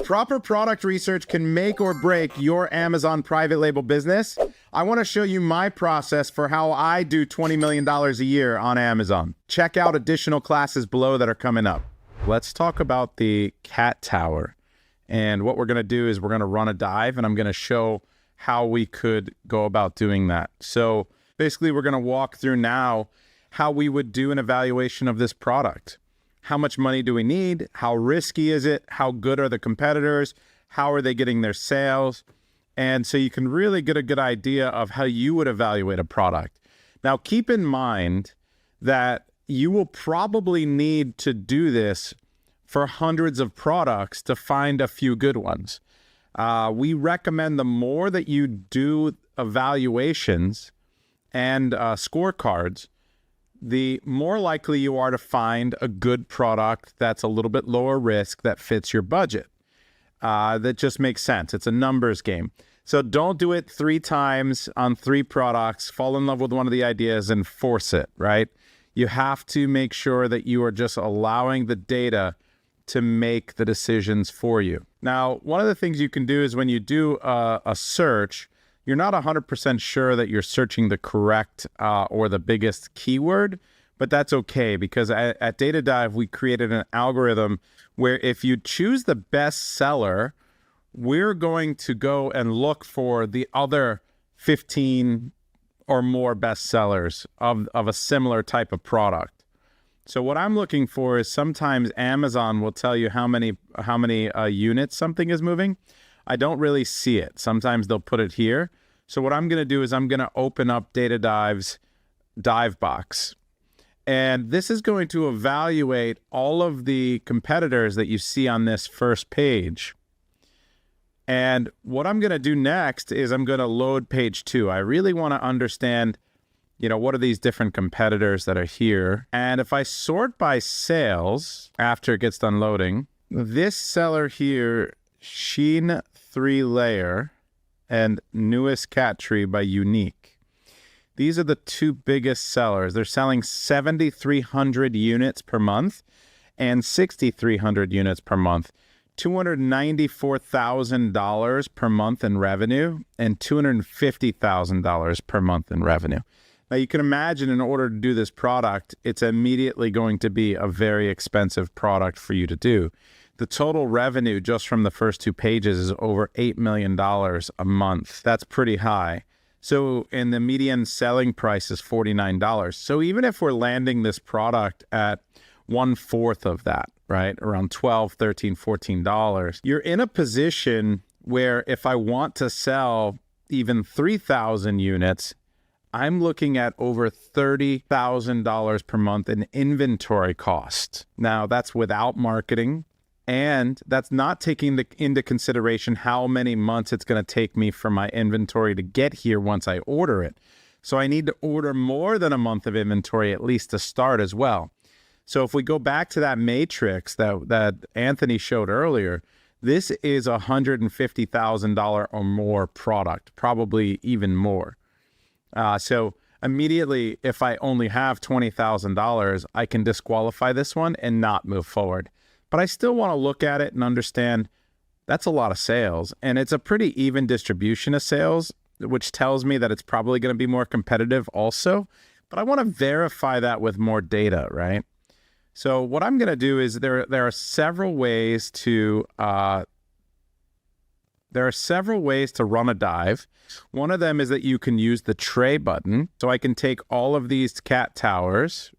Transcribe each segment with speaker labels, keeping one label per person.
Speaker 1: Proper product research can make or break your Amazon private label business. I want to show you my process for how I do $20 million a year on Amazon. Check out additional classes below that are coming up. Let's talk about the cat tower. And what we're going to do is we're going to run a dive, and I'm going to show how we could go about doing that. So basically, we're going to walk through now how we would do an evaluation of this product. How much money do we need? How risky is it? How good are the competitors? How are they getting their sales? And so you can really get a good idea of how you would evaluate a product. Now, keep in mind that you will probably need to do this for hundreds of products to find a few good ones. We recommend the more that you do evaluations and scorecards, the more likely you are to find a good product that's a little bit lower risk that fits your budget. That just makes sense. It's a numbers game. So don't do it 3 times on 3 products, fall in love with one of the ideas and force it, right? You have to make sure that you are just allowing the data to make the decisions for you. Now, one of the things you can do is when you do a search, you're not 100% sure that you're searching the correct or the biggest keyword, but that's okay because at Data Dive, we created an algorithm where if you choose the best seller, we're going to go and look for the other 15 or more best sellers of a similar type of product. So what I'm looking for is sometimes Amazon will tell you how many units something is moving. I don't really see it. Sometimes they'll put it here. So what I'm going to do is I'm going to open up Data Dive's dive box. And this is going to evaluate all of the competitors that you see on this first page. And what I'm going to do next is I'm going to load page 2. I really want to understand, what are these different competitors that are here? And if I sort by sales after it gets done loading, this seller here, Sheen 3-layer and Newest Cat Tree by Unique. These are the 2 biggest sellers. They're selling 7,300 units per month and 6,300 units per month. $294,000 per month in revenue and $250,000 per month in revenue. Now, you can imagine in order to do this product, it's immediately going to be a very expensive product for you to do. The total revenue just from the first 2 pages is over $8 million a month. That's pretty high. So, and the median selling price is $49. So even if we're landing this product at 1/4 of that, right, around $12, $13, $14, you're in a position where if I want to sell even 3,000 units, I'm looking at over $30,000 per month in inventory cost. Now, that's without marketing. And that's not taking into consideration how many months it's going to take me for my inventory to get here once I order it. So I need to order more than a month of inventory at least to start as well. So if we go back to that matrix that Anthony showed earlier, this is a $150,000 or more product, probably even more. So immediately, if I only have $20,000, I can disqualify this one and not move forward. But I still want to look at it and understand that's a lot of sales. And it's a pretty even distribution of sales, which tells me that it's probably going to be more competitive also. But I want to verify that with more data, right? So what I'm going to do is there are several ways to run a dive. One of them is that you can use the tray button. So I can take all of these cat towers.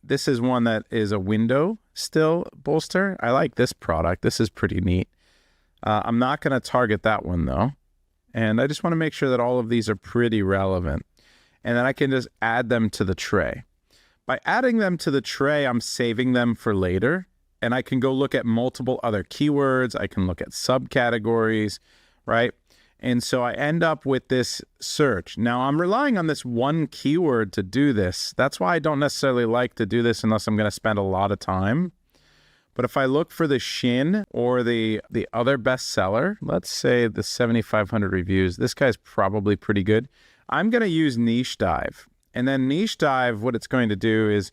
Speaker 1: This is one that is a window still bolster. I like this product. This is pretty neat. I'm not going to target that one though. And I just want to make sure that all of these are pretty relevant. And then I can just add them to the tray. By adding them to the tray, I'm saving them for later. And I can go look at multiple other keywords. I can look at subcategories, right? And so I end up with this search. Now, I'm relying on this one keyword to do this. That's why I don't necessarily like to do this unless I'm going to spend a lot of time. But if I look for the Shin or the other bestseller, let's say the 7,500 reviews, this guy's probably pretty good. I'm going to use Niche Dive. And then Niche Dive, what it's going to do is,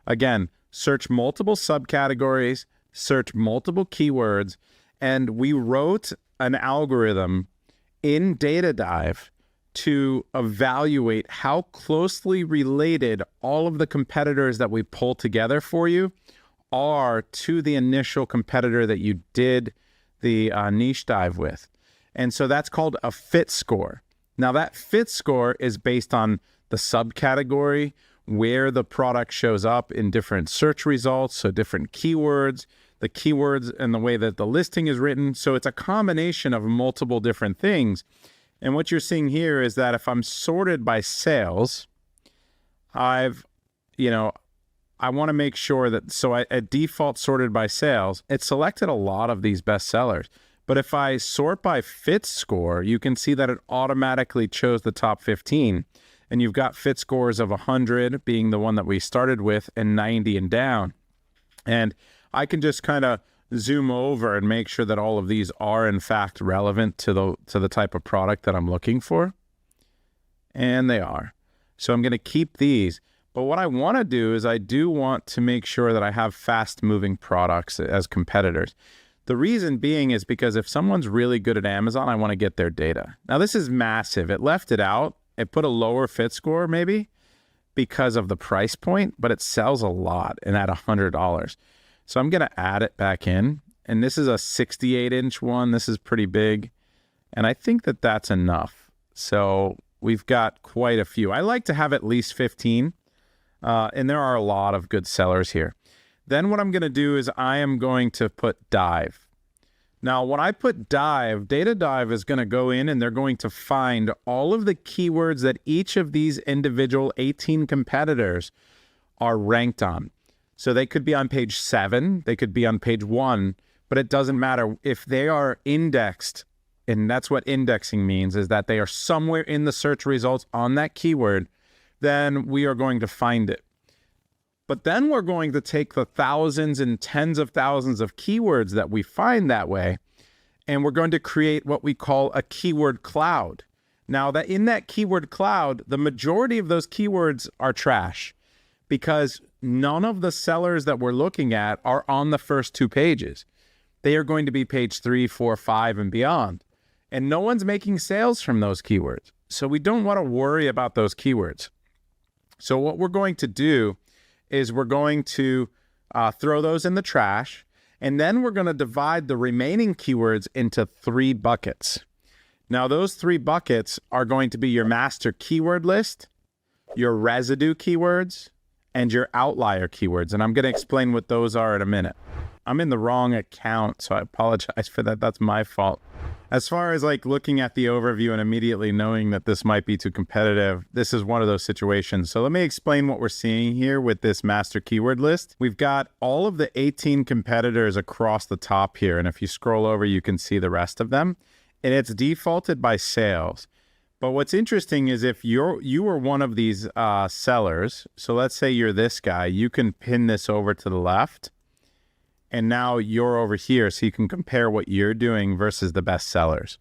Speaker 1: again, search multiple subcategories, search multiple keywords, and we wrote an algorithm in Data Dive to evaluate how closely related all of the competitors that we pull together for you are to the initial competitor that you did the niche dive with. And so that's called a fit score. Now that fit score is based on the subcategory, where the product shows up in different search results, so different keywords, the keywords and the way that the listing is written. So it's a combination of multiple different things. And what you're seeing here is that if I'm sorted by sales, I want to make sure that, so I default sorted by sales, it selected a lot of these best sellers. But if I sort by fit score, you can see that it automatically chose the top 15. And you've got fit scores of 100 being the one that we started with, and 90 and down. And I can just kind of zoom over and make sure that all of these are in fact relevant to the type of product that I'm looking for. And they are. So I'm going to keep these. But what I want to do is I do want to make sure that I have fast moving products as competitors. The reason being is because if someone's really good at Amazon, I want to get their data. Now this is massive. It left it out. It put a lower fit score maybe because of the price point, but it sells a lot and at $100. So I'm going to add it back in. And this is a 68-inch one. This is pretty big. And I think that that's enough. So we've got quite a few. I like to have at least 15. And there are a lot of good sellers here. Then what I'm going to do is I am going to put dive. Now, when I put dive, Data Dive is going to go in and they're going to find all of the keywords that each of these individual 18 competitors are ranked on. So they could be on page 7, they could be on page 1, but it doesn't matter if they are indexed. And that's what indexing means, is that they are somewhere in the search results on that keyword, then we are going to find it. But then we're going to take the thousands and tens of thousands of keywords that we find that way, and we're going to create what we call a keyword cloud. Now, that in that keyword cloud, the majority of those keywords are trash because none of the sellers that we're looking at are on the first 2 pages. They are going to be page 3, 4, 5, and beyond. And no one's making sales from those keywords. So we don't want to worry about those keywords. So what we're going to do is we're going to throw those in the trash, and then we're going to divide the remaining keywords into 3 buckets. Now, those 3 buckets are going to be your master keyword list, your residue keywords, and your outlier keywords. And I'm going to explain what those are in a minute. I'm in the wrong account, so I apologize for that. That's my fault. As far as like looking at the overview and immediately knowing that this might be too competitive, this is one of those situations. So let me explain what we're seeing here with this master keyword list. We've got all of the 18 competitors across the top here. And if you scroll over, you can see the rest of them. And it's defaulted by sales. But what's interesting is if you were one of these sellers, so let's say you're this guy, you can pin this over to the left. And now you're over here, so you can compare what you're doing versus the best sellers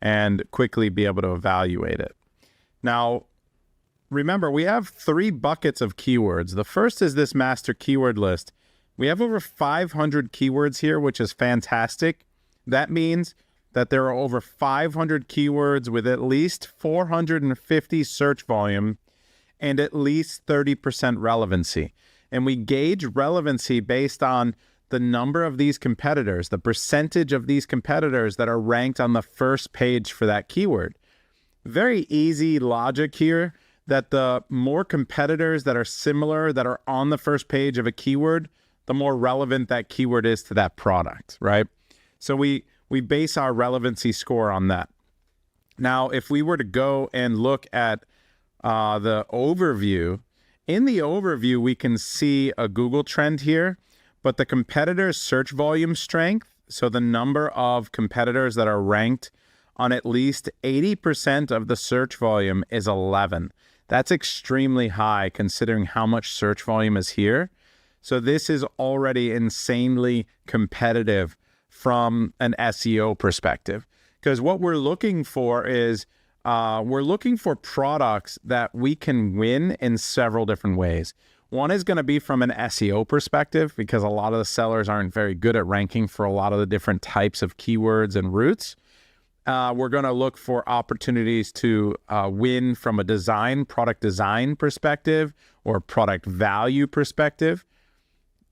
Speaker 1: and quickly be able to evaluate it. Now, remember, we have 3 buckets of keywords. The first is this master keyword list. We have over 500 keywords here, which is fantastic. That means that there are over 500 keywords with at least 450 search volume and at least 30% relevancy. And we gauge relevancy based on the number of these competitors, the percentage of these competitors that are ranked on the first page for that keyword. Very easy logic here that the more competitors that are similar, that are on the first page of a keyword, the more relevant that keyword is to that product, right? So we base our relevancy score on that. Now, if we were to go and look at the overview, in the overview, we can see a Google trend here. But the competitors' search volume strength, so the number of competitors that are ranked on at least 80% of the search volume is 11. That's extremely high considering how much search volume is here. So this is already insanely competitive from an SEO perspective. Because what we're looking for is we're looking for products that we can win in several different ways. One is going to be from an SEO perspective, because a lot of the sellers aren't very good at ranking for a lot of the different types of keywords and routes. We're going to look for opportunities to win from a product design perspective or product value perspective.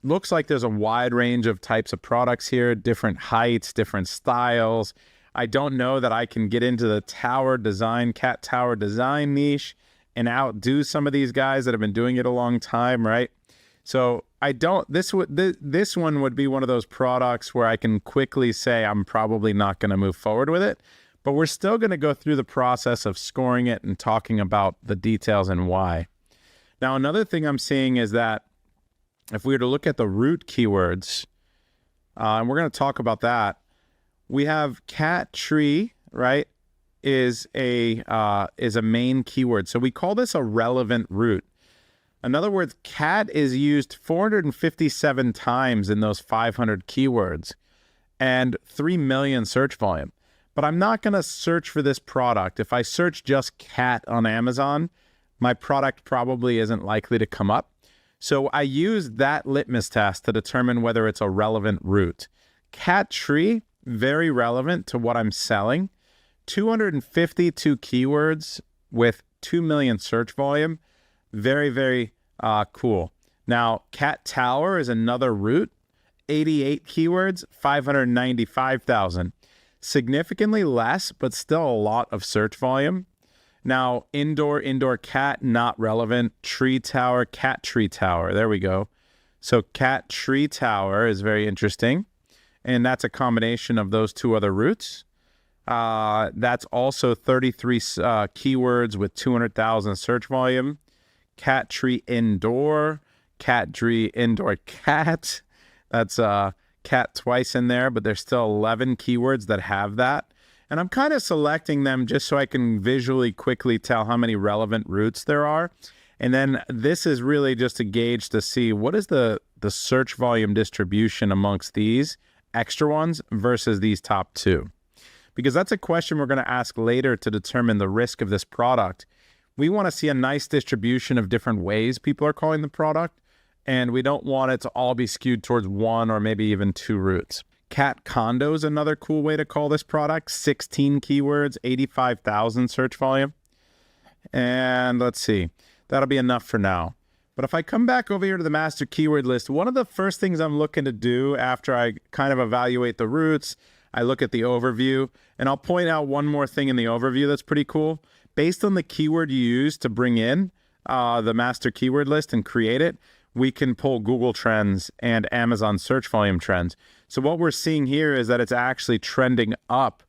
Speaker 1: Looks like there's a wide range of types of products here, different heights, different styles. I don't know that I can get into the cat tower design niche and outdo some of these guys that have been doing it a long time, right? So this one would be one of those products where I can quickly say I'm probably not going to move forward with it, but we're still going to go through the process of scoring it and talking about the details and why. Now, another thing I'm seeing is that if we were to look at the root keywords, and we're going to talk about that, we have cat tree, right, is a main keyword. So we call this a relevant root. In other words, cat is used 457 times in those 500 keywords and 3 million search volume. But I'm not going to search for this product. If I search just cat on Amazon, my product probably isn't likely to come up. So I use that litmus test to determine whether it's a relevant route. Cat tree, very relevant to what I'm selling. 252 keywords with 2 million search volume. Very, very cool. Now, cat tower is another route. 88 keywords, 595,000. Significantly less, but still a lot of search volume. Now, indoor cat, not relevant. Tree tower, cat tree tower. There we go. So cat tree tower is very interesting. And that's a combination of those two other routes. That's also 33 keywords with 200,000 search volume. Cat tree indoor, cat tree indoor cat. That's cat twice in there, but there's still 11 keywords that have that. And I'm kind of selecting them just so I can visually quickly tell how many relevant routes there are. And then this is really just a gauge to see what is the search volume distribution amongst these extra ones versus these top two. Because that's a question we're going to ask later to determine the risk of this product. We want to see a nice distribution of different ways people are calling the product, and we don't want it to all be skewed towards one or maybe even two routes. Cat condo is another cool way to call this product. 16 keywords, 85,000 search volume. And let's see, that'll be enough for now. But if I come back over here to the master keyword list, one of the first things I'm looking to do after I kind of evaluate the routes, I look at the overview, and I'll point out one more thing in the overview that's pretty cool. Based on the keyword you use to bring in the master keyword list and create it, we can pull Google Trends and Amazon search volume trends. So what we're seeing here is that it's actually trending up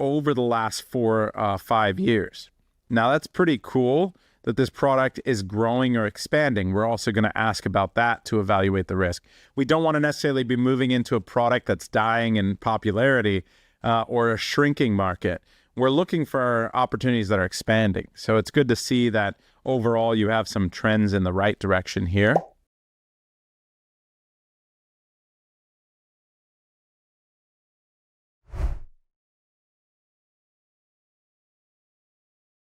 Speaker 1: over the last 5 years. Now that's pretty cool that this product is growing or expanding. We're also going to ask about that to evaluate the risk. We don't want to necessarily be moving into a product that's dying in popularity or a shrinking market. We're looking for opportunities that are expanding. So it's good to see that overall you have some trends in the right direction here.